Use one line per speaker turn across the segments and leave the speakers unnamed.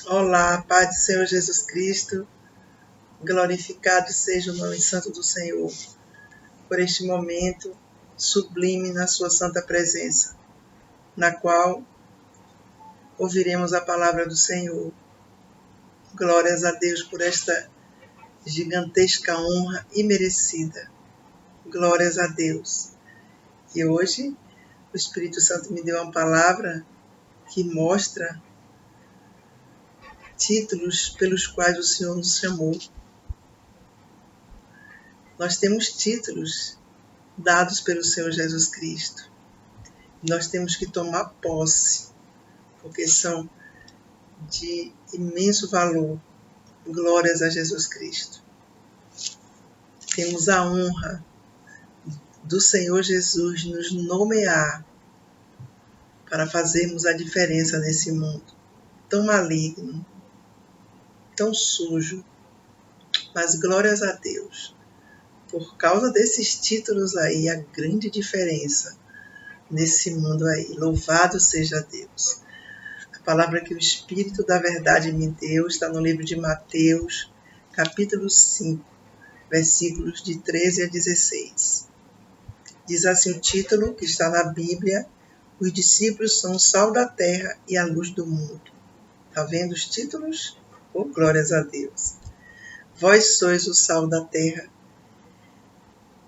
Olá, Pai do Senhor Jesus Cristo, glorificado seja o nome santo do Senhor, por este momento sublime na sua santa presença, na qual ouviremos a palavra do Senhor. Glórias a Deus por esta gigantesca honra imerecida. Glórias a Deus. E hoje o Espírito Santo me deu uma palavra que mostra títulos pelos quais o Senhor nos chamou. Nós temos títulos dados pelo Senhor Jesus Cristo. Nós temos que tomar posse, porque são de imenso valor. Glórias a Jesus Cristo. Temos a honra do Senhor Jesus nos nomear para fazermos a diferença nesse mundo tão maligno, tão sujo. Mas glórias a Deus. Por causa desses títulos aí, a grande diferença nesse mundo aí. Louvado seja Deus. A palavra que o Espírito da Verdade me deu está no livro de Mateus, capítulo 5, versículos de 13 a 16. Diz assim o título que está na Bíblia: os discípulos são o sal da terra e a luz do mundo. Está vendo os títulos? Oh, glórias a Deus. Vós sois o sal da terra.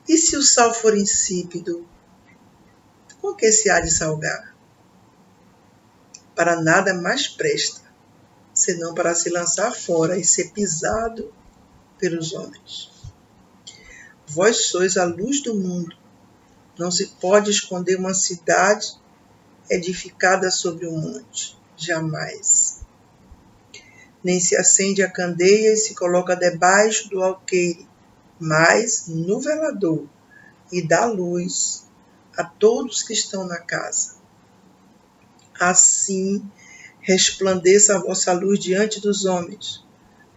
E se o sal for insípido, com que se há de salgar? Para nada mais presta, senão para se lançar fora e ser pisado pelos homens. Vós sois a luz do mundo. Não se pode esconder uma cidade edificada sobre um monte. Jamais. Nem se acende a candeia e se coloca debaixo do alqueire, mas no velador, e dá luz a todos que estão na casa. Assim resplandeça a vossa luz diante dos homens,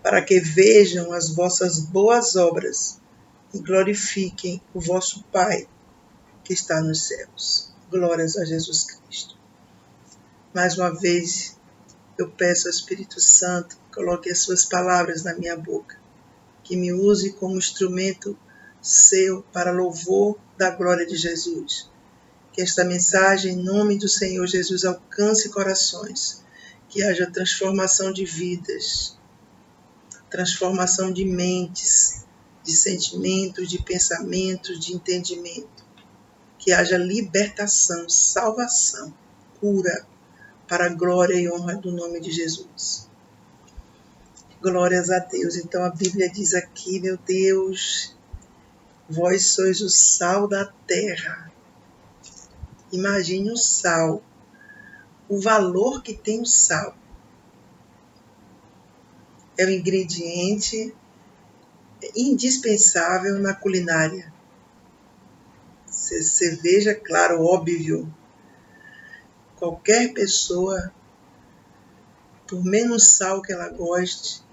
para que vejam as vossas boas obras e glorifiquem o vosso Pai que está nos céus. Glórias a Jesus Cristo. Mais uma vez, eu peço ao Espírito Santo, coloque as suas palavras na minha boca, que me use como instrumento seu para louvor da glória de Jesus. Que esta mensagem, em nome do Senhor Jesus, alcance corações, que haja transformação de vidas, transformação de mentes, de sentimentos, de pensamentos, de entendimento. Que haja libertação, salvação, cura, para a glória e honra do nome de Jesus. Glórias a Deus. Então a Bíblia diz aqui, meu Deus, vós sois o sal da terra. Imagine o sal, o valor que tem o sal. É um ingrediente indispensável na culinária. Você veja, claro, óbvio, qualquer pessoa, por menos sal que ela goste,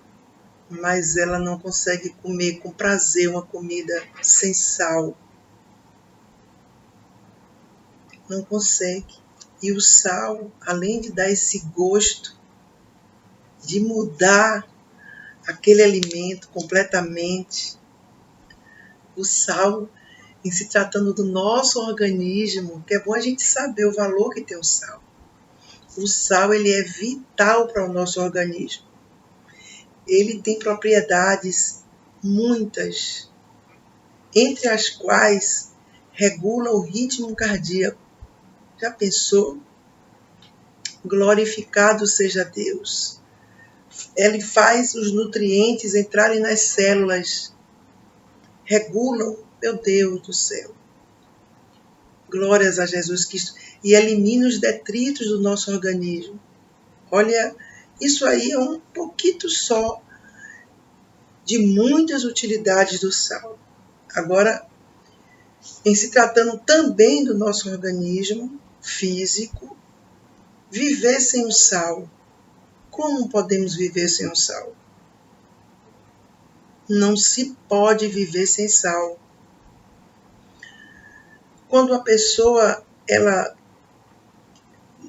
mas ela não consegue comer com prazer uma comida sem sal. Não consegue. E o sal, além de dar esse gosto, de mudar aquele alimento completamente, o sal, em se tratando do nosso organismo, que é bom a gente saber o valor que tem o sal. O sal, ele é vital para o nosso organismo. Ele tem propriedades muitas, entre as quais regula o ritmo cardíaco. Já pensou? Glorificado seja Deus. Ele faz os nutrientes entrarem nas células. Regulam, meu Deus do céu. Glórias a Jesus Cristo. E elimina os detritos do nosso organismo. Olha, isso aí é um pouquinho só de muitas utilidades do sal. Agora, em se tratando também do nosso organismo físico, viver sem o sal. Como podemos viver sem o sal? Não se pode viver sem sal. Quando a pessoa ela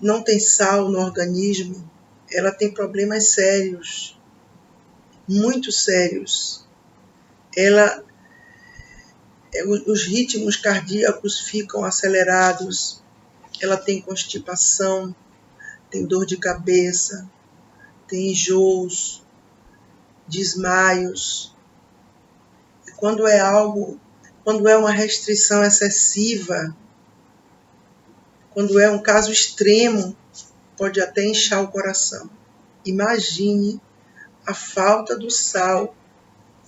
não tem sal no organismo, ela tem problemas sérios, muito sérios. Os ritmos cardíacos ficam acelerados, ela tem constipação, tem dor de cabeça, tem enjoos, desmaios. E quando é uma restrição excessiva, quando é um caso extremo, pode até inchar o coração. Imagine a falta do sal.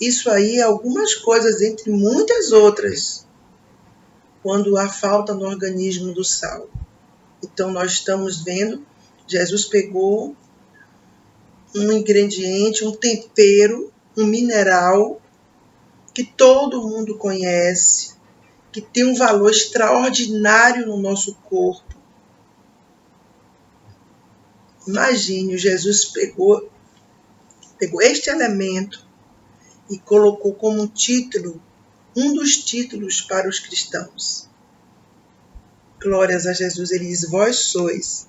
Isso aí é algumas coisas, entre muitas outras, quando há falta no organismo do sal. Então, nós estamos vendo, Jesus pegou um ingrediente, um tempero, um mineral que todo mundo conhece, que tem um valor extraordinário no nosso corpo. Imagine, Jesus pegou este elemento e colocou como título, um dos títulos para os cristãos. Glórias a Jesus, ele diz, vós sois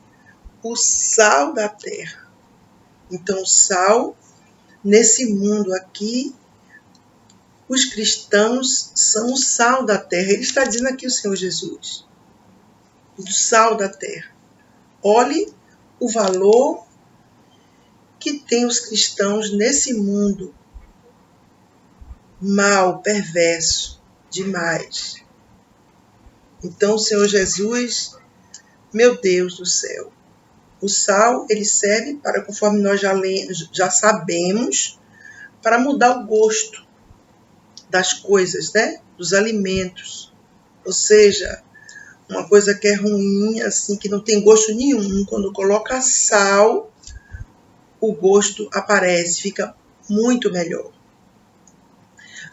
o sal da terra. Então, o sal, nesse mundo aqui, os cristãos são o sal da terra. Ele está dizendo aqui o Senhor Jesus, o sal da terra. Olhe o valor que tem os cristãos nesse mundo mal, perverso, demais. Então, o Senhor Jesus, meu Deus do céu, o sal, ele serve para, conforme nós já sabemos, para mudar o gosto das coisas, né? Dos alimentos. Ou seja, uma coisa que é ruim, assim, que não tem gosto nenhum, quando coloca sal, o gosto aparece, fica muito melhor.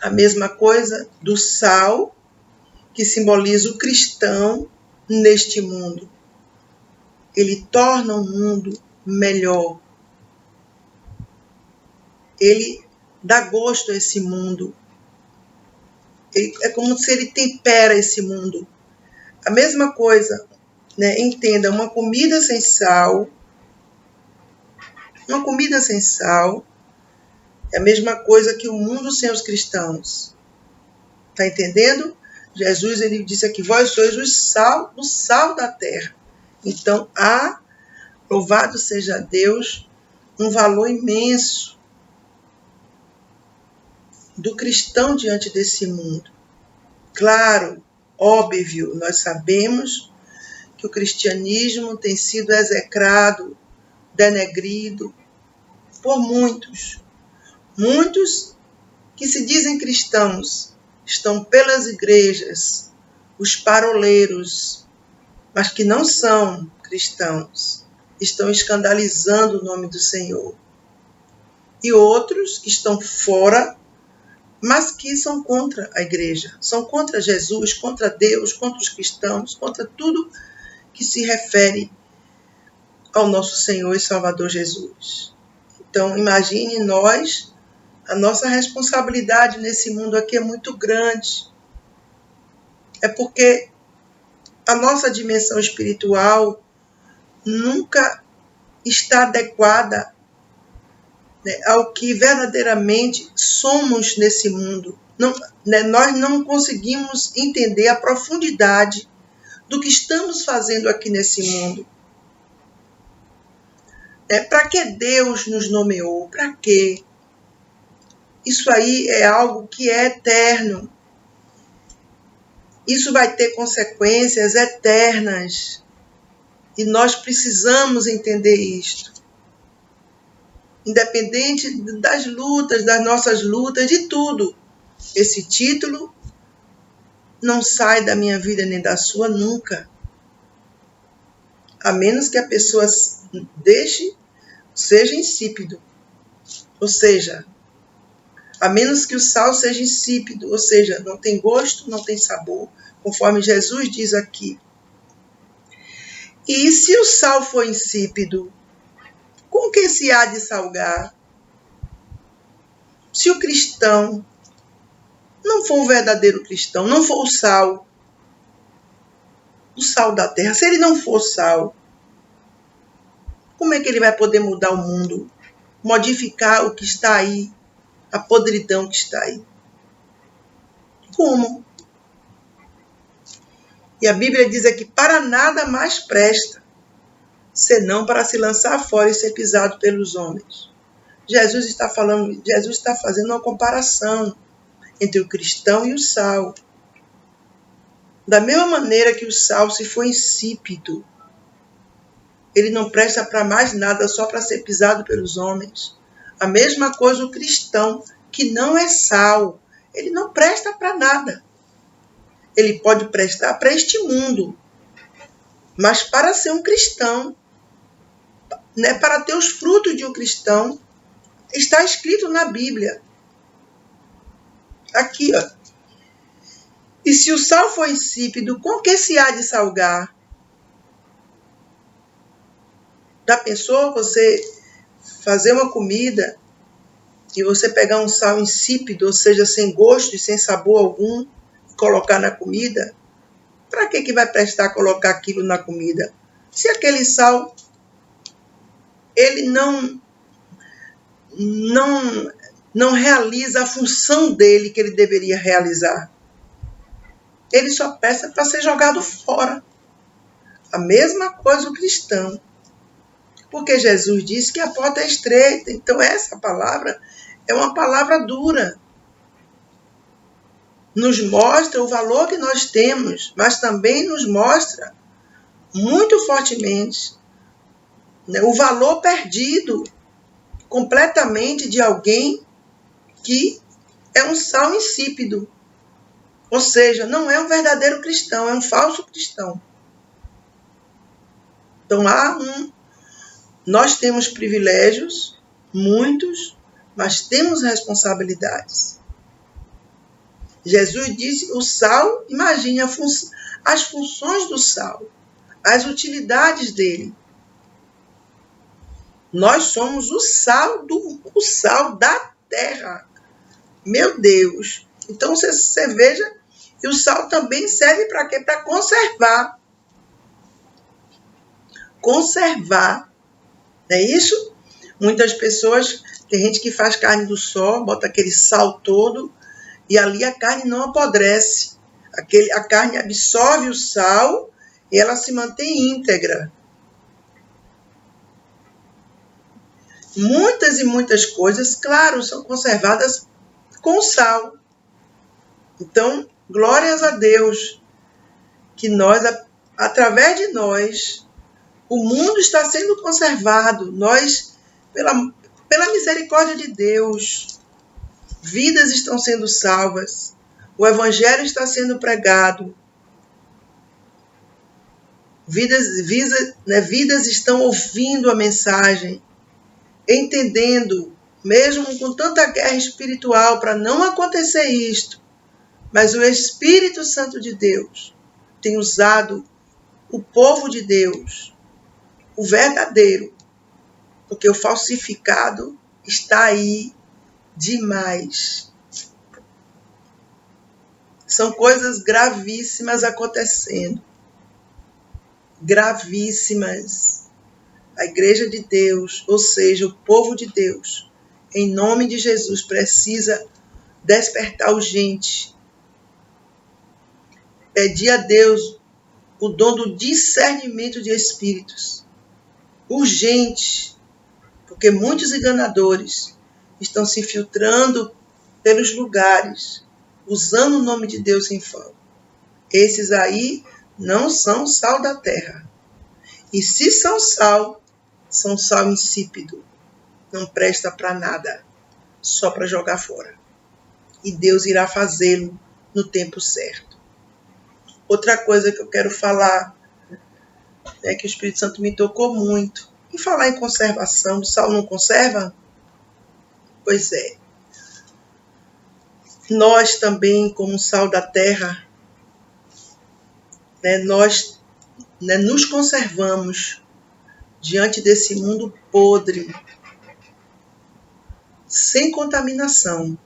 A mesma coisa do sal, que simboliza o cristão neste mundo. Ele torna o mundo melhor. Ele dá gosto a esse mundo. É como se ele tempera esse mundo. A mesma coisa, né? Entenda, uma comida sem sal é a mesma coisa que o mundo sem os cristãos. Está entendendo? Jesus, ele disse aqui, vós sois o sal da terra. Então, louvado seja Deus, um valor imenso do cristão diante desse mundo. Claro, óbvio, nós sabemos que o cristianismo tem sido execrado, denegrido por muitos. Muitos que se dizem cristãos estão pelas igrejas, os paroleiros, mas que não são cristãos, estão escandalizando o nome do Senhor. E outros que estão fora, mas que são contra a igreja, são contra Jesus, contra Deus, contra os cristãos, contra tudo que se refere ao nosso Senhor e Salvador Jesus. Então, imagine nós, a nossa responsabilidade nesse mundo aqui é muito grande. É porque a nossa dimensão espiritual nunca está adequada, né, ao que verdadeiramente somos nesse mundo. Nós não conseguimos entender a profundidade do que estamos fazendo aqui nesse mundo. Para que Deus nos nomeou? Para quê? Isso aí é algo que é eterno. Isso vai ter consequências eternas. E nós precisamos entender isto. Independente das lutas, das nossas lutas, de tudo. Esse título não sai da minha vida nem da sua nunca. A menos que a pessoa seja insípido. Ou seja, a menos que o sal seja insípido, ou seja, não tem gosto, não tem sabor, conforme Jesus diz aqui. E se o sal for insípido, com que se há de salgar? Se o cristão não for um verdadeiro cristão, não for o sal da terra, se ele não for sal, Como é que ele vai poder mudar o mundo? Modificar o que está aí, a podridão que está aí? Como? E a Bíblia diz aqui, para nada mais presta, senão para se lançar fora e ser pisado pelos homens. Jesus está fazendo uma comparação entre o cristão e o sal. Da mesma maneira que o sal, se for insípido, ele não presta para mais nada, só para ser pisado pelos homens. A mesma coisa o cristão, que não é sal, ele não presta para nada. Ele pode prestar para este mundo, mas para ser um cristão, né, para ter os frutos de um cristão, está escrito na Bíblia. Aqui, ó. E se o sal for insípido, com que se há de salgar? Já pensou você fazer uma comida e você pegar um sal insípido, ou seja, sem gosto e sem sabor algum, e colocar na comida? Para que vai prestar colocar aquilo na comida? Se aquele sal, ele não realiza a função dele que ele deveria realizar. Ele só presta para ser jogado fora. A mesma coisa o cristão. Porque Jesus disse que a porta é estreita. Então essa palavra é uma palavra dura. Nos mostra o valor que nós temos, mas também nos mostra muito fortemente, né, o valor perdido completamente de alguém que é um sal insípido. Ou seja, não é um verdadeiro cristão, é um falso cristão. Então nós temos privilégios, muitos, mas temos responsabilidades. Jesus disse, o sal, imagine as funções do sal, as utilidades dele. Nós somos o sal da terra. Meu Deus! Então você veja que o sal também serve para quê? Para conservar. Conservar. Não é isso? Muitas pessoas, tem gente que faz carne do sol, bota aquele sal todo, e ali a carne não apodrece. A carne absorve o sal e ela se mantém íntegra. Muitas e muitas coisas, claro, são conservadas com sal. Então, glórias a Deus, que nós, através de nós, o mundo está sendo conservado. Nós, pela misericórdia de Deus, vidas estão sendo salvas. O evangelho está sendo pregado. Vidas estão ouvindo a mensagem, entendendo, mesmo com tanta guerra espiritual, para não acontecer isto. Mas o Espírito Santo de Deus tem usado o povo de Deus, o verdadeiro, porque o falsificado está aí demais. São coisas gravíssimas acontecendo. Gravíssimas. A igreja de Deus, ou seja, o povo de Deus, em nome de Jesus, precisa despertar urgente. Pedir a Deus o dom do discernimento de espíritos. Urgente. Porque muitos enganadores estão se filtrando pelos lugares, usando o nome de Deus em vão. Esses aí não são sal da terra. E se são sal insípido. Não presta para nada, só para jogar fora. E Deus irá fazê-lo no tempo certo. Outra coisa que eu quero falar, é que o Espírito Santo me tocou muito. E falar em conservação, o sal não conserva? Pois é. Nós também, como sal da terra, nós nos conservamos diante desse mundo podre, sem contaminação.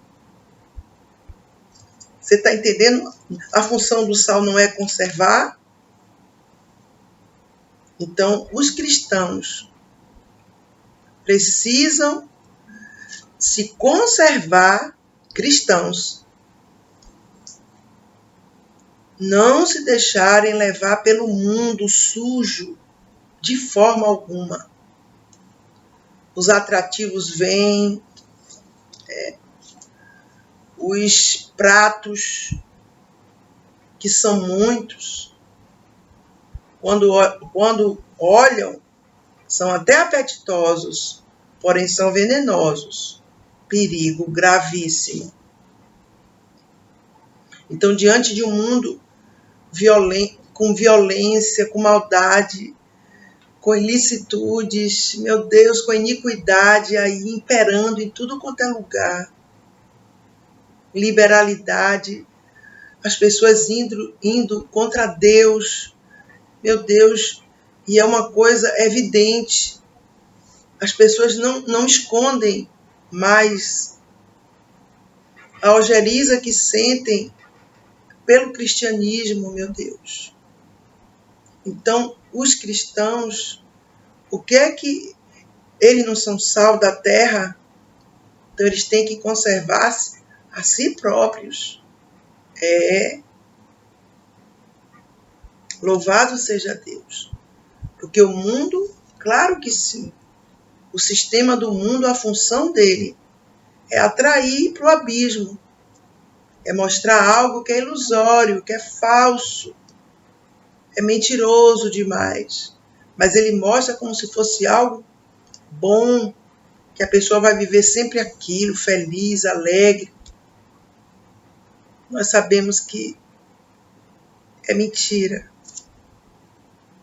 Você está entendendo? A função do sal não é conservar. Então, os cristãos precisam se conservar cristãos, não se deixarem levar pelo mundo sujo de forma alguma. Os atrativos vêm, os pratos, que são muitos, quando olham, são até apetitosos, porém são venenosos. Perigo gravíssimo. Então, diante de um mundo com violência, com maldade, com ilicitudes, meu Deus, com iniquidade aí imperando em tudo quanto é lugar, liberalidade, as pessoas indo contra Deus, meu Deus, e é uma coisa evidente, as pessoas não escondem mais a ojeriza que sentem pelo cristianismo, meu Deus. Então, os cristãos, o que é que eles não são sal da terra? Então, eles têm que conservar-se a si próprios. Louvado seja Deus. Porque o mundo, claro que sim, o sistema do mundo, a função dele é atrair para o abismo, é mostrar algo que é ilusório, que é falso, é mentiroso demais. Mas ele mostra como se fosse algo bom, que a pessoa vai viver sempre aquilo, feliz, alegre. Nós sabemos que é mentira.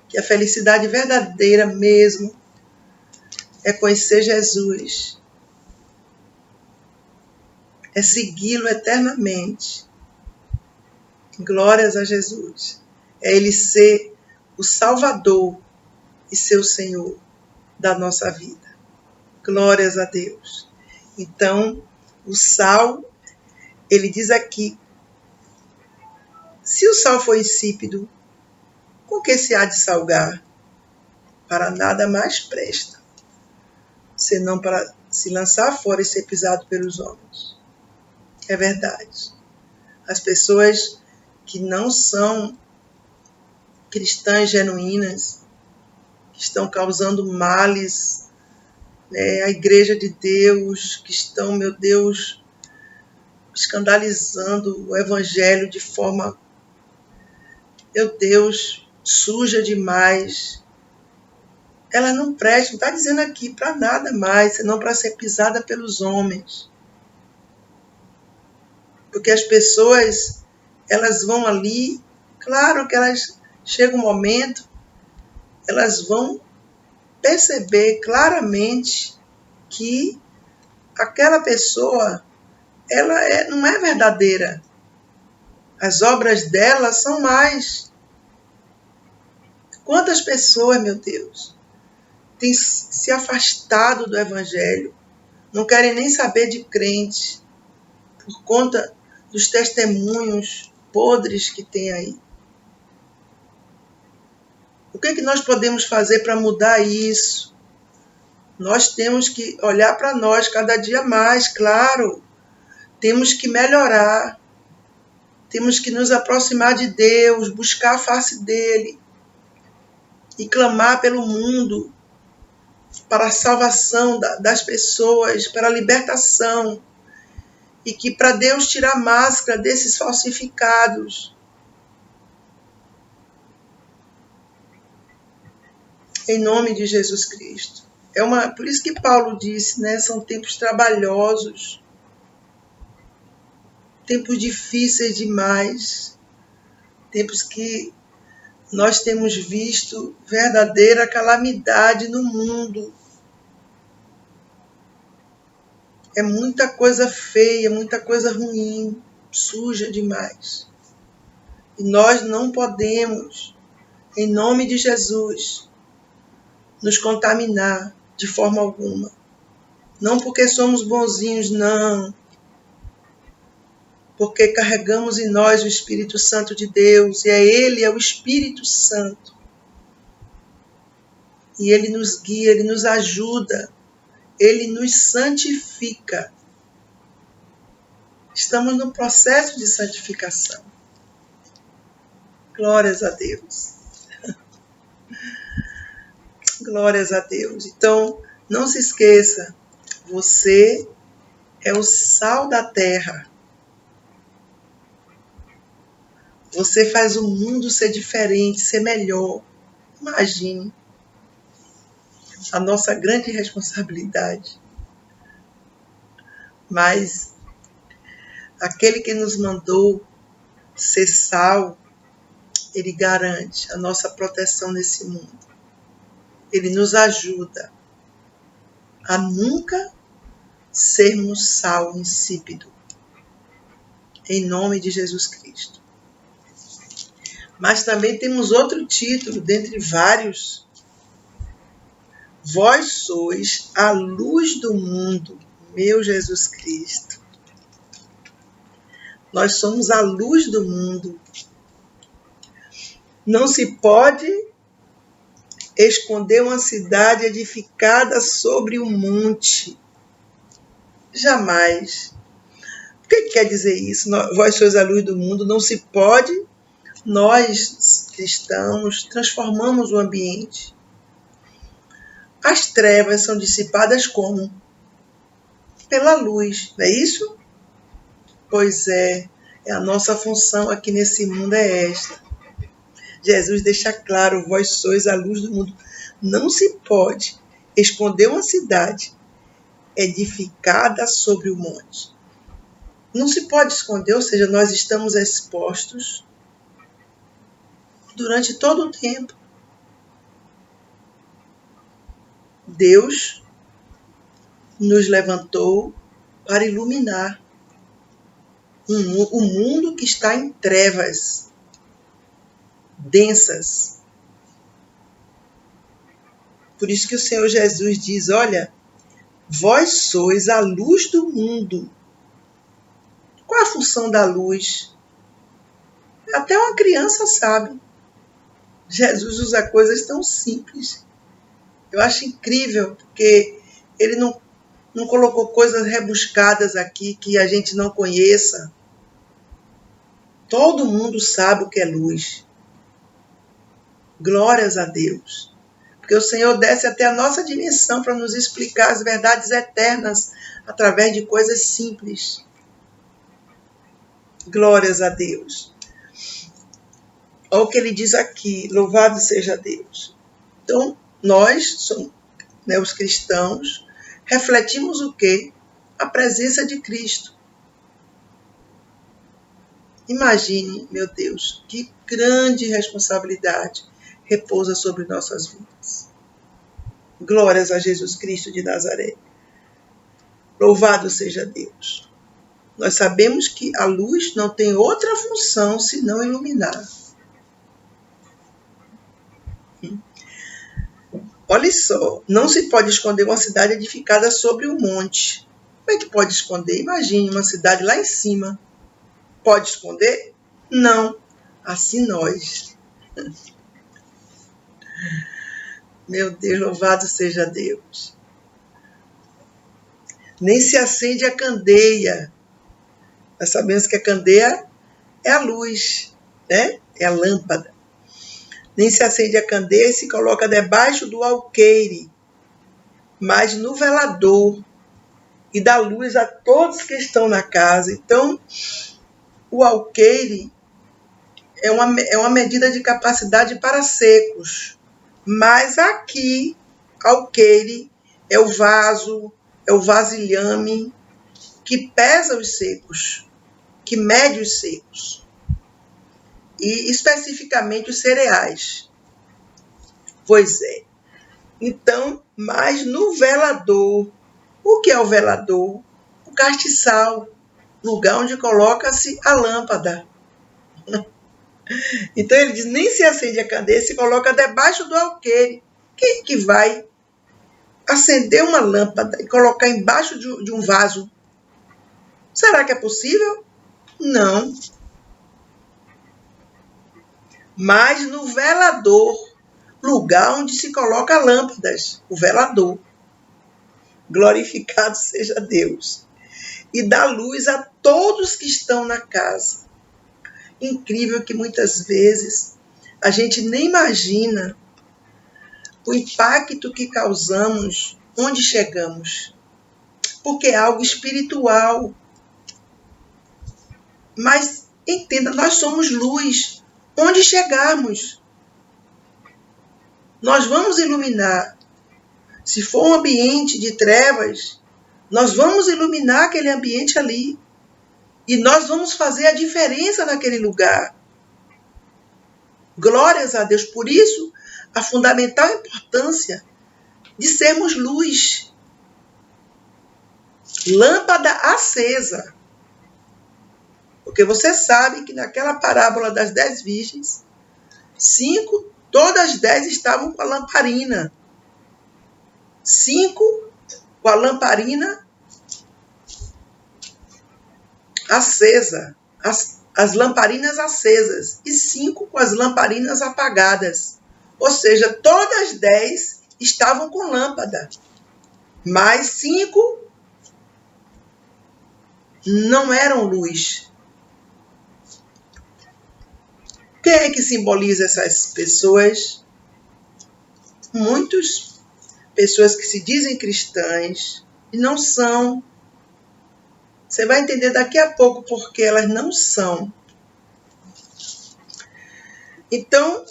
Que a felicidade verdadeira mesmo é conhecer Jesus. É segui-lo eternamente. Glórias a Jesus. É ele ser o Salvador e ser o Senhor da nossa vida. Glórias a Deus. Então, o sal, ele diz aqui, se o sal for insípido, com que se há de salgar? Para nada mais presta, senão para se lançar fora e ser pisado pelos homens. É verdade. As pessoas que não são cristãs genuínas, que estão causando males, a igreja de Deus, que estão, meu Deus, escandalizando o evangelho de forma, meu Deus, suja demais. Ela não presta, não está dizendo aqui para nada mais, senão para ser pisada pelos homens. Porque as pessoas, elas vão ali, claro que elas chega um momento, elas vão perceber claramente que aquela pessoa, ela não é verdadeira. As obras dela são mais. Quantas pessoas, meu Deus, têm se afastado do evangelho, não querem nem saber de crente, por conta dos testemunhos podres que tem aí. O que é que nós podemos fazer para mudar isso? Nós temos que olhar para nós cada dia mais, claro. Temos que melhorar. Temos que nos aproximar de Deus, buscar a face dele e clamar pelo mundo para a salvação das pessoas, para a libertação. E que para Deus tirar a máscara desses falsificados. Em nome de Jesus Cristo. Por isso que Paulo disse, são tempos trabalhosos, tempos difíceis demais, tempos que nós temos visto verdadeira calamidade no mundo. É muita coisa feia, muita coisa ruim, suja demais. E nós não podemos, em nome de Jesus, nos contaminar de forma alguma. Não porque somos bonzinhos, não. Porque carregamos em nós o Espírito Santo de Deus, e Ele é o Espírito Santo. E Ele nos guia, Ele nos ajuda, Ele nos santifica. Estamos no processo de santificação. Glórias a Deus. Glórias a Deus. Então, não se esqueça, você é o sal da terra. Você faz o mundo ser diferente, ser melhor. Imagine a nossa grande responsabilidade. Mas aquele que nos mandou ser sal, ele garante a nossa proteção nesse mundo. Ele nos ajuda a nunca sermos sal insípido. Em nome de Jesus Cristo. Mas também temos outro título, dentre vários. Vós sois a luz do mundo, meu Jesus Cristo. Nós somos a luz do mundo. Não se pode esconder uma cidade edificada sobre um monte. Jamais. O que quer dizer isso? Vós sois a luz do mundo. Não se pode. Nós, cristãos, transformamos o ambiente. As trevas são dissipadas como? Pela luz, não é isso? Pois é, a nossa função aqui nesse mundo é esta. Jesus deixa claro, vós sois a luz do mundo. Não se pode esconder uma cidade edificada sobre o monte. Não se pode esconder, ou seja, nós estamos expostos durante todo o tempo. Deus nos levantou para iluminar o mundo que está em trevas densas. Por isso que o Senhor Jesus diz, olha, vós sois a luz do mundo. Qual a função da luz? Até uma criança sabe. Jesus usa coisas tão simples. Eu acho incrível, porque ele não colocou coisas rebuscadas aqui que a gente não conheça. Todo mundo sabe o que é luz. Glórias a Deus. Porque o Senhor desce até a nossa dimensão para nos explicar as verdades eternas através de coisas simples. Glórias a Deus. Olha o que ele diz aqui, louvado seja Deus. Então, nós, somos, os cristãos, refletimos o quê? A presença de Cristo. Imagine, meu Deus, que grande responsabilidade repousa sobre nossas vidas. Glórias a Jesus Cristo de Nazaré. Louvado seja Deus. Nós sabemos que a luz não tem outra função senão iluminar. Olha só, não se pode esconder uma cidade edificada sobre um monte. Como é que pode esconder? Imagine uma cidade lá em cima. Pode esconder? Não. Assim nós. Meu Deus, louvado seja Deus. Nem se acende a candeia. Nós sabemos que a candeia é a luz, né? É a lâmpada. Nem se acende a candeia e se coloca debaixo do alqueire, mas no velador, e dá luz a todos que estão na casa. Então, o alqueire é uma medida de capacidade para secos. Mas aqui, alqueire é o vaso, é o vasilhame que pesa os secos, que mede os secos. E especificamente os cereais. Pois é. Então, mas no velador, o que é o velador? O castiçal, lugar onde coloca-se a lâmpada. Então ele diz, nem se acende a candeia, se coloca debaixo do alqueire. Quem que vai acender uma lâmpada e colocar embaixo de um vaso? Será que é possível? Não. Mas no velador, lugar onde se coloca lâmpadas, o velador. Glorificado seja Deus. E dá luz a todos que estão na casa. Incrível que muitas vezes a gente nem imagina o impacto que causamos onde chegamos. Porque é algo espiritual. Mas entenda, nós somos luz. Onde chegarmos, nós vamos iluminar. Se for um ambiente de trevas, nós vamos iluminar aquele ambiente ali. E nós vamos fazer a diferença naquele lugar. Glórias a Deus. Por isso, a fundamental importância de sermos luz. Lâmpada acesa. Porque você sabe que naquela parábola das 10 virgens, 5, todas as 10 estavam com a lamparina. 5 com a lamparina acesa. As lamparinas acesas. E 5 com as lamparinas apagadas. Ou seja, todas as 10 estavam com lâmpada. Mas 5 não eram luz. Quem é que simboliza essas pessoas? Muitas pessoas que se dizem cristãs e não são. Você vai entender daqui a pouco porque elas não são. Então,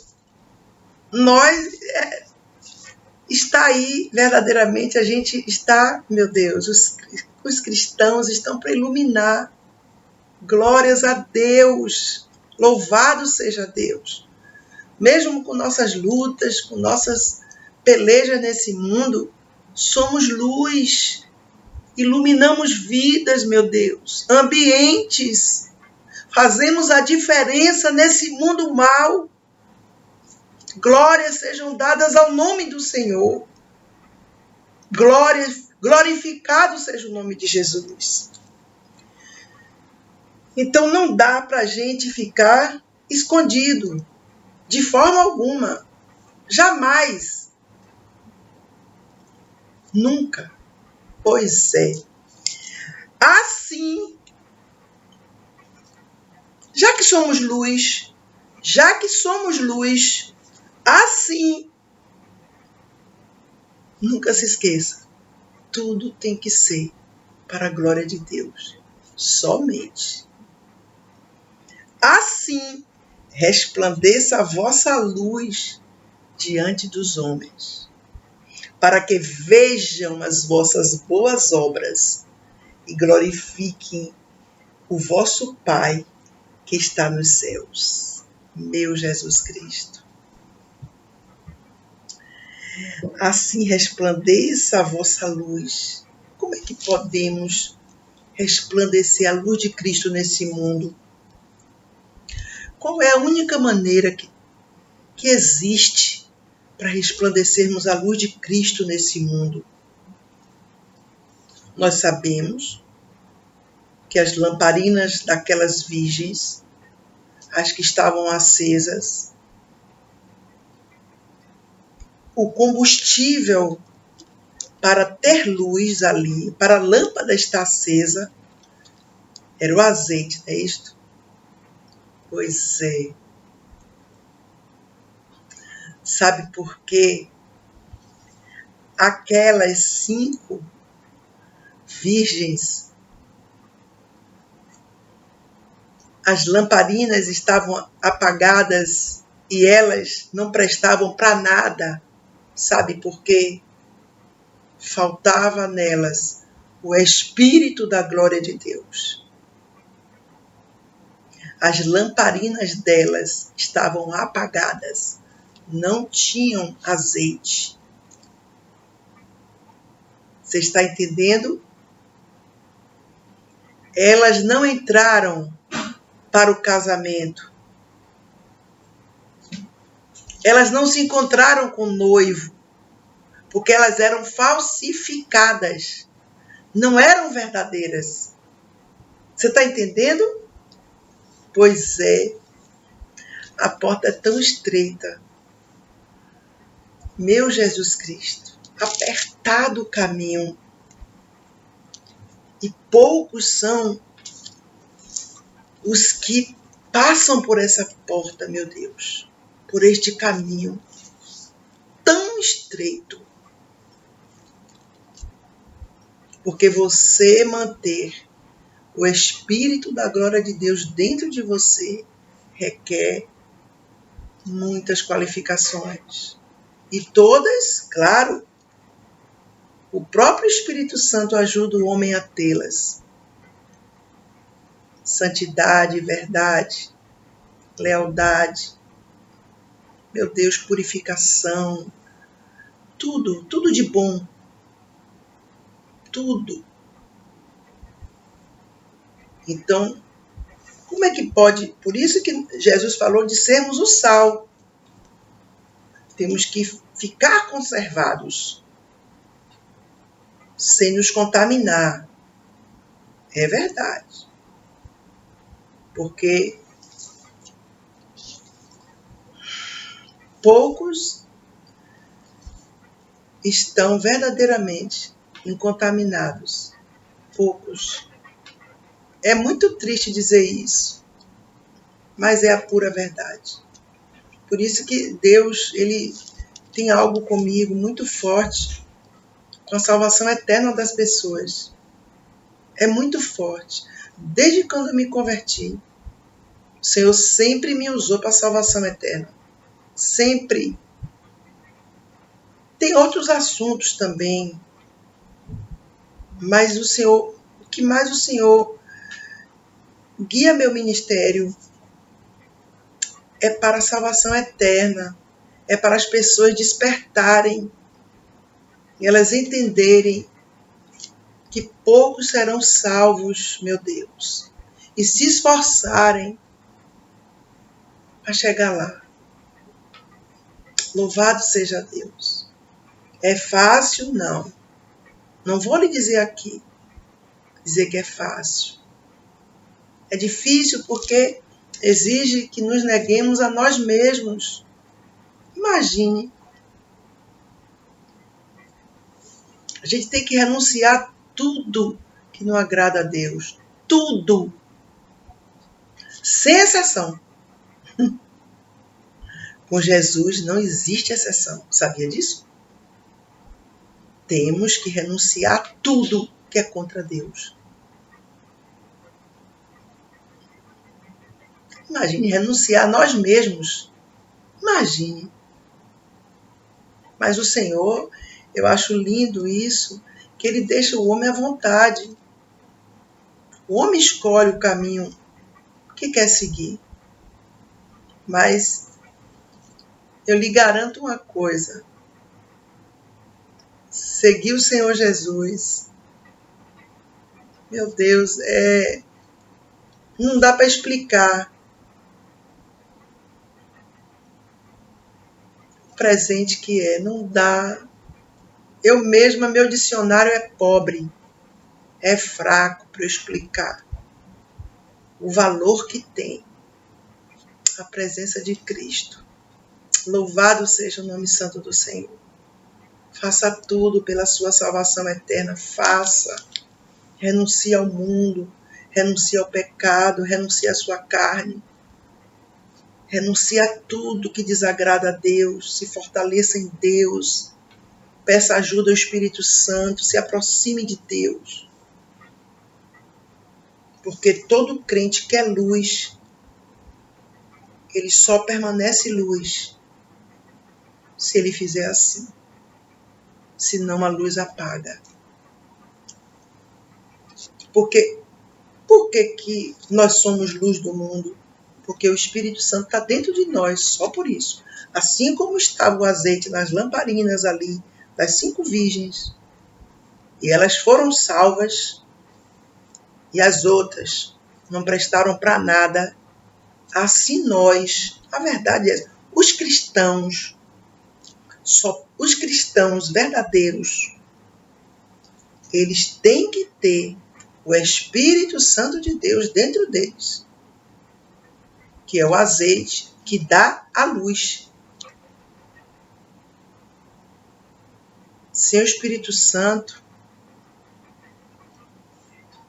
está aí, verdadeiramente, a gente está, meu Deus, os cristãos estão para iluminar. Glórias a Deus. Louvado seja Deus. Mesmo com nossas lutas, com nossas pelejas nesse mundo, somos luz. Iluminamos vidas, meu Deus. Ambientes. Fazemos a diferença nesse mundo mau. Glórias sejam dadas ao nome do Senhor. Glorificado seja o nome de Jesus. Então não dá para a gente ficar escondido, de forma alguma. Jamais. Nunca. Pois é. Assim, já que somos luz, assim, nunca se esqueça, tudo tem que ser para a glória de Deus, somente. Assim, resplandeça a vossa luz diante dos homens, para que vejam as vossas boas obras e glorifiquem o vosso Pai que está nos céus. Meu Jesus Cristo. Assim resplandeça a vossa luz. Como é que podemos resplandecer a luz de Cristo nesse mundo? Qual é a única maneira que existe para resplandecermos a luz de Cristo nesse mundo? Nós sabemos que as lamparinas daquelas virgens, as que estavam acesas, o combustível para ter luz ali, para a lâmpada estar acesa, era o azeite, não é isto? Pois é. Sabe por quê? Aquelas 5 virgens, as lamparinas estavam apagadas e elas não prestavam para nada. Sabe por quê? Faltava nelas o Espírito da glória de Deus. As lamparinas delas estavam apagadas, não tinham azeite. Você está entendendo? Elas não entraram para o casamento. Elas não se encontraram com o noivo, porque elas eram falsificadas, não eram verdadeiras. Você está entendendo? Pois é, a porta é tão estreita. Meu Jesus Cristo, apertado o caminho. E poucos são os que passam por essa porta, meu Deus, por este caminho tão estreito. Porque você manter o Espírito da glória de Deus dentro de você requer muitas qualificações. E todas, claro, o próprio Espírito Santo ajuda o homem a tê-las. Santidade, verdade, lealdade, meu Deus, purificação, tudo de bom, tudo. Então, como é que pode? Por isso que Jesus falou de sermos o sal. Temos que ficar conservados, sem nos contaminar. É verdade. Porque poucos estão verdadeiramente incontaminados. Poucos. É muito triste dizer isso, mas é a pura verdade. Por isso que Deus, ele tem algo comigo muito forte com a salvação eterna das pessoas. É muito forte. Desde quando eu me converti, o Senhor sempre me usou para a salvação eterna. Sempre. Tem outros assuntos também, mas o que mais o Senhor guia meu ministério é para a salvação eterna, é para as pessoas despertarem, e elas entenderem que poucos serão salvos, meu Deus, e se esforçarem para chegar lá. Louvado seja Deus. É fácil? Não. Não vou lhe dizer aqui, dizer que é fácil. É difícil porque exige que nos neguemos a nós mesmos. Imagine. A gente tem que renunciar a tudo que não agrada a Deus. Tudo. Sem exceção. Com Jesus não existe exceção. Sabia disso? Temos que renunciar a tudo que é contra Deus. Imagine renunciar a nós mesmos. Imagine. Mas o Senhor, eu acho lindo isso, que Ele deixa o homem à vontade. O homem escolhe o caminho que quer seguir. Mas eu lhe garanto uma coisa. Seguir o Senhor Jesus, meu Deus, não dá para explicar o presente que é. Não dá. Eu mesma, meu dicionário é pobre, é fraco para eu explicar o valor que tem a presença de Cristo. Louvado seja o nome santo do Senhor. Faça tudo pela sua salvação eterna. Faça. Renuncie ao mundo. Renuncie ao pecado. Renuncie à sua carne. Renuncie a tudo que desagrada a Deus. Se fortaleça em Deus. Peça ajuda ao Espírito Santo. Se aproxime de Deus. Porque todo crente quer luz. Ele só permanece luz se ele fizer assim. Senão a luz apaga. Por que nós somos luz do mundo? Porque o Espírito Santo está dentro de nós, só por isso. Assim como estava o azeite nas lamparinas ali, das 5 virgens, e elas foram salvas, e as outras não prestaram para nada, assim nós, a verdade é, os cristãos verdadeiros, eles têm que ter o Espírito Santo de Deus dentro deles, que é o azeite que dá a luz. Sem o Espírito Santo,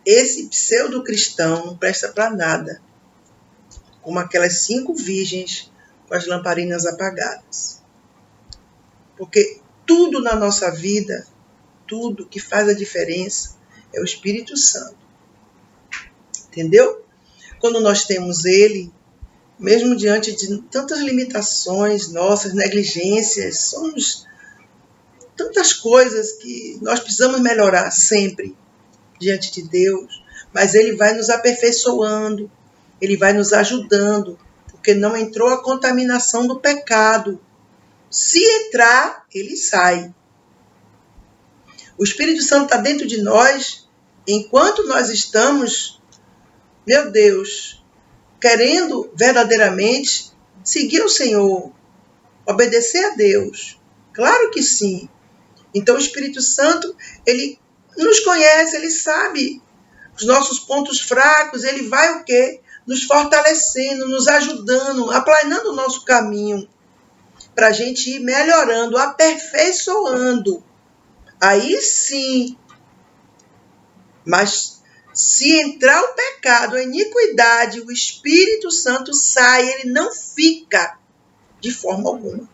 esse pseudo-cristão não presta para nada, como aquelas 5 virgens com as lamparinas apagadas. Porque tudo na nossa vida, tudo que faz a diferença é o Espírito Santo. Entendeu? Quando nós temos ele, mesmo diante de tantas limitações nossas, negligências, somos tantas coisas que nós precisamos melhorar sempre diante de Deus, mas ele vai nos aperfeiçoando, ele vai nos ajudando, porque não entrou a contaminação do pecado. Se entrar, ele sai. O Espírito Santo está dentro de nós, enquanto nós estamos, meu Deus, querendo verdadeiramente seguir o Senhor, obedecer a Deus. Claro que sim. Então o Espírito Santo, ele nos conhece, ele sabe os nossos pontos fracos, ele vai o quê? Nos fortalecendo, nos ajudando, aplanando o nosso caminho, para a gente ir melhorando, aperfeiçoando. Aí sim. Mas se entrar o pecado, a iniquidade, o Espírito Santo sai, ele não fica de forma alguma.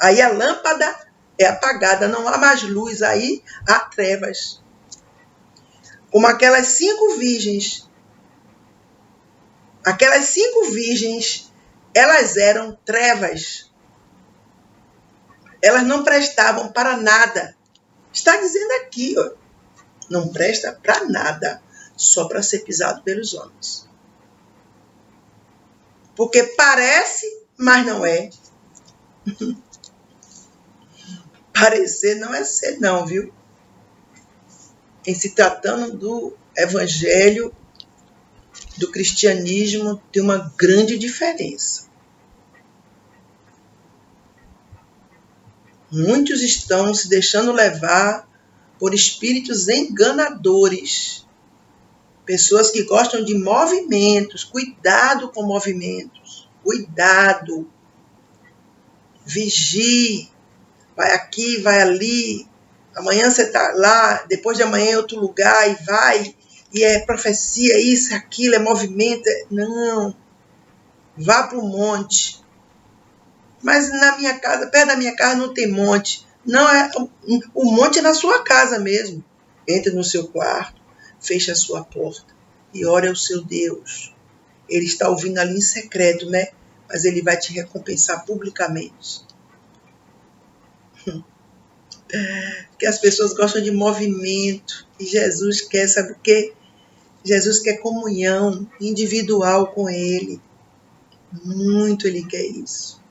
Aí a lâmpada é apagada, não há mais luz, aí há trevas. Como aquelas 5 virgens. Aquelas 5 virgens, elas eram trevas. Elas não prestavam para nada. Está dizendo aqui, ó, não presta para nada, só para ser pisado pelos homens. Porque parece, mas não é. Parecer não é ser não, viu? Em se tratando do evangelho, do cristianismo, tem uma grande diferença. Muitos estão se deixando levar por espíritos enganadores. Pessoas que gostam de movimentos. Cuidado com movimentos. Cuidado. Vigie. Vai aqui, vai ali. Amanhã você está lá, depois de amanhã em outro lugar, e vai. E é profecia, isso, aquilo, é movimento. Não. Vá para o monte. Mas na minha casa, perto da minha casa não tem monte. Não, o monte é na sua casa mesmo. Entre no seu quarto, feche a sua porta e ore ao seu Deus. Ele está ouvindo ali em secreto, né? Mas ele vai te recompensar publicamente. Porque as pessoas gostam de movimento. E Jesus quer, sabe o quê? Jesus quer comunhão individual com ele. Muito ele quer isso.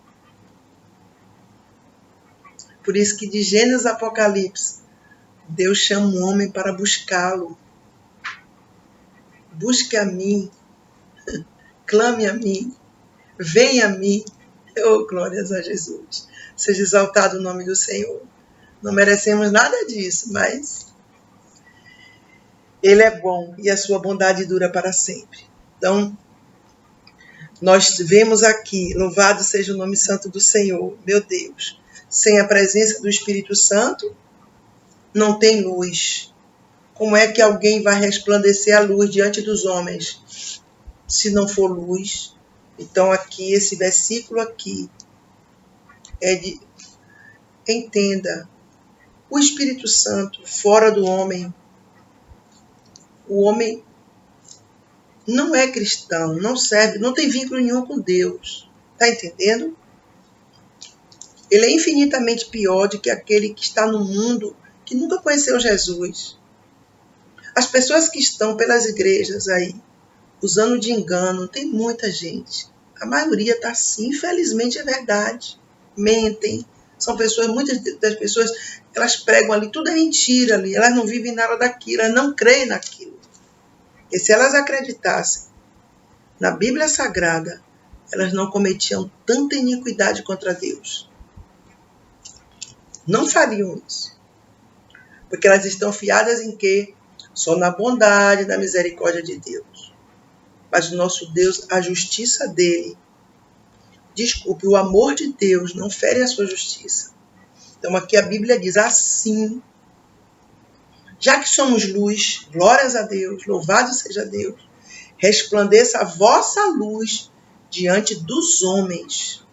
Por isso que de Gênesis a Apocalipse, Deus chama o homem para buscá-lo. Busque a mim. Clame a mim. Venha a mim. Oh, glórias a Jesus. Seja exaltado o nome do Senhor. Não merecemos nada disso, mas ele é bom e a sua bondade dura para sempre. Então, nós vemos aqui, louvado seja o nome santo do Senhor, meu Deus. Sem a presença do Espírito Santo, não tem luz. Como é que alguém vai resplandecer a luz diante dos homens, se não for luz? Então, aqui, esse versículo aqui, entenda, o Espírito Santo fora do homem, o homem não é cristão, não serve, não tem vínculo nenhum com Deus. Está entendendo? Ele é infinitamente pior do que aquele que está no mundo, que nunca conheceu Jesus. As pessoas que estão pelas igrejas aí, usando de engano, tem muita gente. A maioria está assim, infelizmente é verdade. Mentem. São pessoas, muitas das pessoas, elas pregam ali, tudo é mentira ali. Elas não vivem nada daquilo, elas não creem naquilo. E se elas acreditassem na Bíblia Sagrada, elas não cometiam tanta iniquidade contra Deus. Não fariam isso. Porque elas estão fiadas em quê? Só na bondade e na misericórdia de Deus. Mas o nosso Deus, a justiça dele, desculpe, o amor de Deus não fere a sua justiça. Então aqui a Bíblia diz assim, Já que somos luz, glórias a Deus, louvado seja Deus, resplandeça a vossa luz diante dos homens.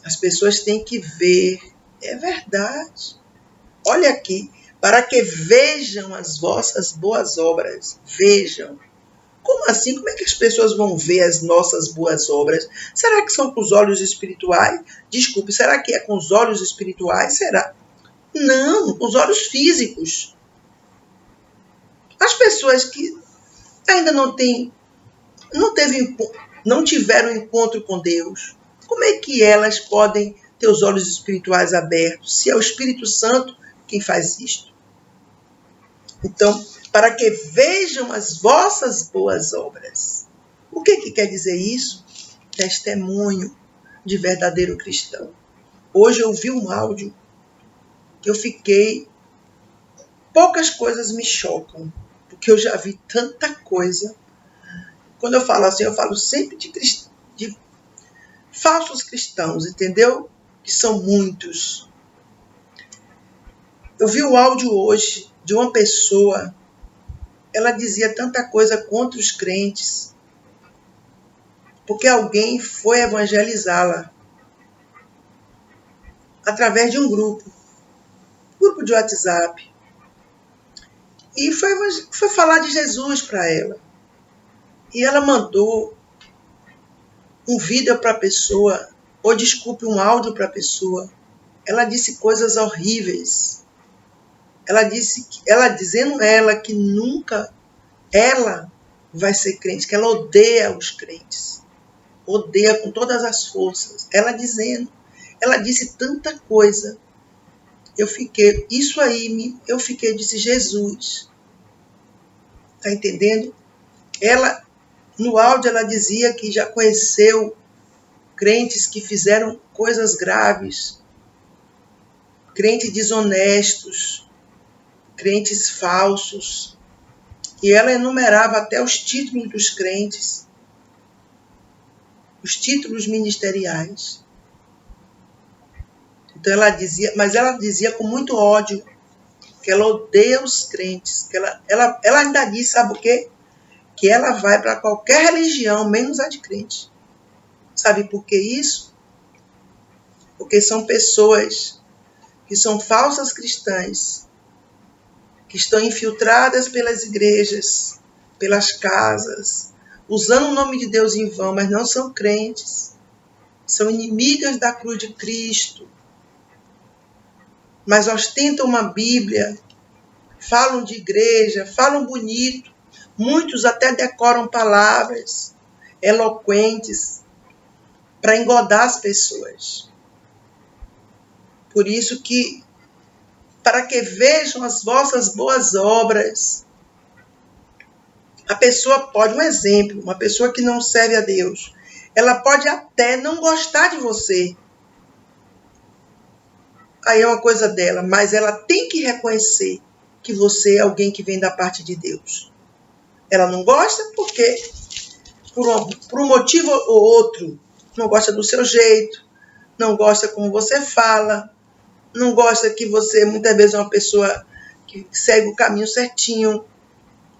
As pessoas têm que ver, é verdade. Olha aqui, para que vejam as vossas boas obras. Vejam. Como assim? Como é que as pessoas vão ver as nossas boas obras? Será que são com os olhos espirituais? Desculpe, será que é com os olhos espirituais? Será? Não, com os olhos físicos. As pessoas que ainda não tiveram encontro com Deus, como é que elas podem ter os olhos espirituais abertos, se é o Espírito Santo quem faz isto? Então, para que vejam as vossas boas obras. O que quer dizer isso? Testemunho de verdadeiro cristão. Hoje eu ouvi um áudio que eu fiquei... Poucas coisas me chocam, porque eu já vi tanta coisa. Quando eu falo assim, eu falo sempre de falsos cristãos, entendeu? Que são muitos. Eu vi o áudio hoje de uma pessoa, ela dizia tanta coisa contra os crentes, porque alguém foi evangelizá-la através de um grupo de WhatsApp, e foi falar de Jesus para ela. E ela mandou um vídeo para a pessoa, ou desculpe, um áudio para a pessoa. Ela disse coisas horríveis. Ela dizendo ela que nunca ela vai ser crente, que ela odeia os crentes. Odeia com todas as forças. Ela disse tanta coisa. Eu fiquei disse, Jesus. Tá entendendo? No áudio ela dizia que já conheceu crentes que fizeram coisas graves, crentes desonestos, crentes falsos. E ela enumerava até os títulos dos crentes, os títulos ministeriais. Então ela dizia com muito ódio, que ela odeia os crentes, que ela ainda disse, sabe o quê? Que ela vai para qualquer religião, menos a de crente. Sabe por que isso? Porque são pessoas que são falsas cristãs, que estão infiltradas pelas igrejas, pelas casas, usando o nome de Deus em vão, mas não são crentes. São inimigas da cruz de Cristo, mas ostentam uma Bíblia, falam de igreja, falam bonito, muitos até decoram palavras eloquentes para engodar as pessoas. Por isso que, para que vejam as vossas boas obras, a pessoa pode, um exemplo, uma pessoa que não serve a Deus, ela pode até não gostar de você. Aí é uma coisa dela, mas ela tem que reconhecer que você é alguém que vem da parte de Deus. Ela não gosta porque, por um motivo ou outro, não gosta do seu jeito, não gosta como você fala, não gosta que você, muitas vezes, é uma pessoa que segue o caminho certinho,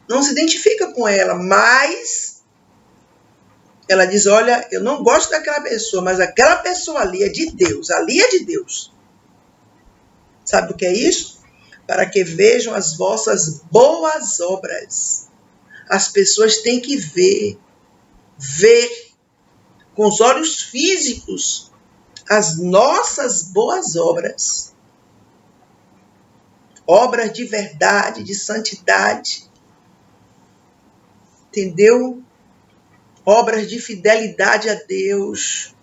não se identifica com ela, mas ela diz, olha, eu não gosto daquela pessoa, mas aquela pessoa ali é de Deus, ali é de Deus. Sabe o que é isso? Para que vejam as vossas boas obras. As pessoas têm que ver com os olhos físicos as nossas boas obras. Obras de verdade, de santidade. Entendeu? Obras de fidelidade a Deus.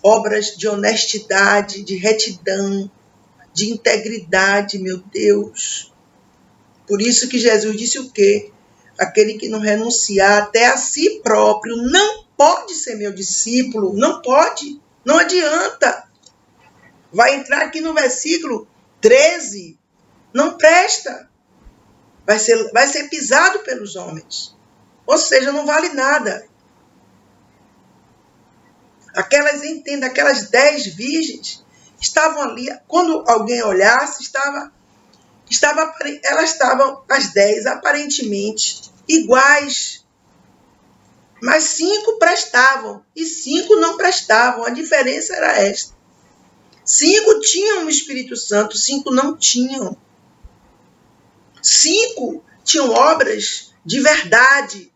Obras de honestidade, de retidão, de integridade, meu Deus. Por isso que Jesus disse o quê? Aquele que não renunciar até a si próprio não pode ser meu discípulo, não pode, não adianta. Vai entrar aqui no versículo 13, não presta. Vai ser pisado pelos homens. Ou seja, não vale nada. Aquelas 10 virgens estavam ali, quando alguém olhasse, estava Elas estavam, as 10, aparentemente iguais. Mas 5 prestavam e 5 não prestavam. A diferença era esta. 5 tinham o Espírito Santo, 5 não tinham. 5 tinham obras de verdade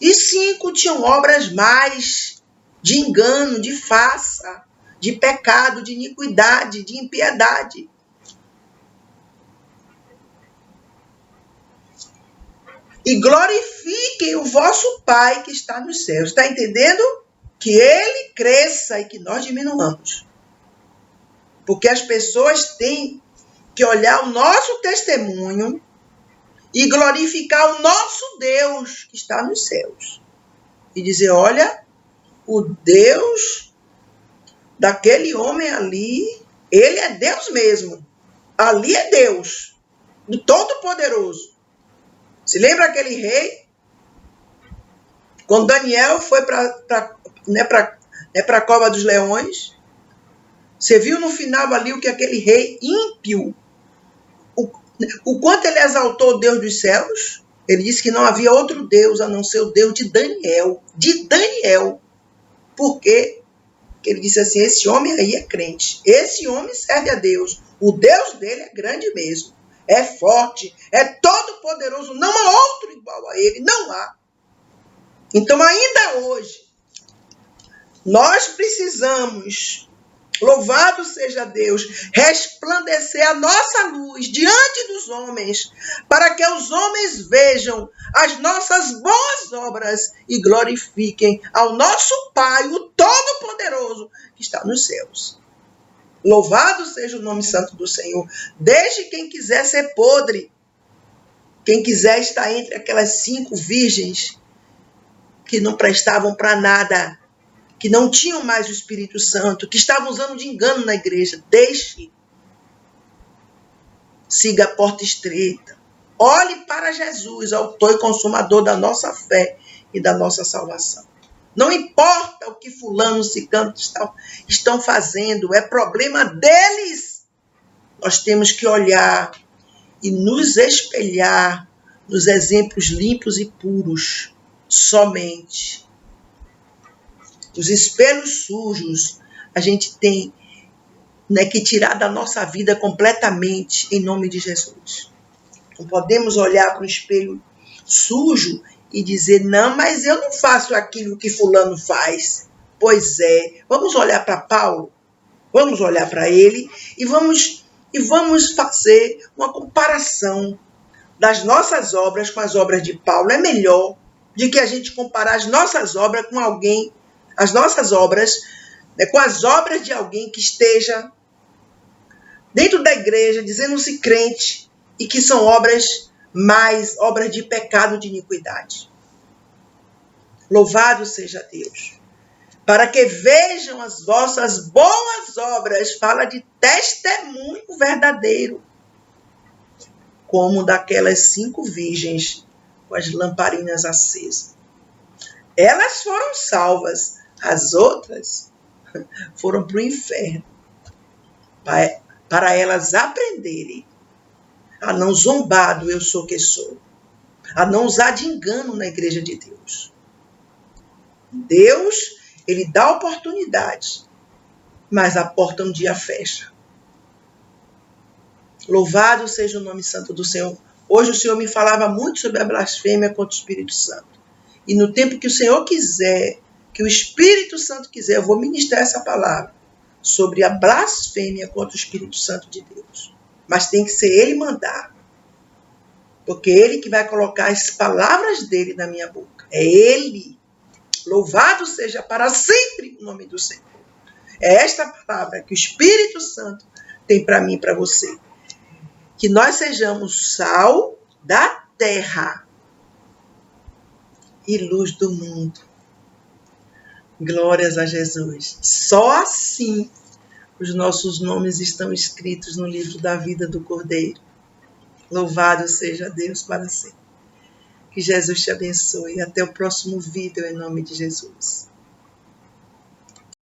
e 5 tinham obras mais de engano, de farsa, de pecado, de iniquidade, de impiedade. E glorifiquem o vosso Pai que está nos céus. Está entendendo? Que Ele cresça e que nós diminuamos. Porque as pessoas têm que olhar o nosso testemunho e glorificar o nosso Deus que está nos céus. E dizer, olha, o Deus daquele homem ali, ele é Deus mesmo. Ali é Deus, do Todo-Poderoso. Se lembra aquele rei? Quando Daniel foi para a cova dos leões, você viu no final ali o que aquele rei ímpio, o quanto ele exaltou o Deus dos céus? Ele disse que não havia outro Deus a não ser o Deus de Daniel. De Daniel. Por quê? Porque ele disse assim, esse homem aí é crente. Esse homem serve a Deus. O Deus dele é grande mesmo. É forte, é todo poderoso, não há outro igual a ele, não há. Então ainda hoje, nós precisamos, louvado seja Deus, resplandecer a nossa luz diante dos homens, para que os homens vejam as nossas boas obras e glorifiquem ao nosso Pai, o Todo-Poderoso, que está nos céus. Louvado seja o nome santo do Senhor. Deixe quem quiser ser podre. Quem quiser estar entre aquelas 5 virgens que não prestavam para nada, que não tinham mais o Espírito Santo, que estavam usando de engano na igreja. Deixe. Siga a porta estreita. Olhe para Jesus, autor e consumador da nossa fé e da nossa salvação. Não importa o que fulano, ciclano estão fazendo, é problema deles. Nós temos que olhar e nos espelhar nos exemplos limpos e puros, somente. Os espelhos sujos, a gente tem que tirar da nossa vida completamente, em nome de Jesus. Não podemos olhar para o espelho sujo e dizer, não, mas eu não faço aquilo que fulano faz. Pois é, vamos olhar para Paulo, vamos olhar para ele e vamos fazer uma comparação das nossas obras com as obras de Paulo. É melhor do que a gente comparar as nossas obras com alguém, as nossas obras, com as obras de alguém que esteja dentro da igreja, dizendo-se crente, e que são obras de pecado, de iniquidade. Louvado seja Deus. Para que vejam as vossas boas obras, fala de testemunho verdadeiro, como daquelas 5 virgens com as lamparinas acesas. Elas foram salvas, as outras foram para o inferno, para elas aprenderem a não zombar do eu sou que sou, a não usar de engano na igreja de Deus. Deus, ele dá oportunidade, mas a porta um dia fecha. Louvado seja o nome santo do Senhor. Hoje o Senhor me falava muito sobre a blasfêmia contra o Espírito Santo. E no tempo que o Senhor quiser, que o Espírito Santo quiser, eu vou ministrar essa palavra sobre a blasfêmia contra o Espírito Santo de Deus. Mas tem que ser ele mandar. Porque ele que vai colocar as palavras dele na minha boca. É ele. Louvado seja para sempre o nome do Senhor. É esta palavra que o Espírito Santo tem para mim e para você. Que nós sejamos sal da terra e luz do mundo. Glórias a Jesus. Só assim os nossos nomes estão escritos no livro da vida do Cordeiro. Louvado seja Deus para sempre. Que Jesus te abençoe. Até o próximo vídeo, em nome de Jesus.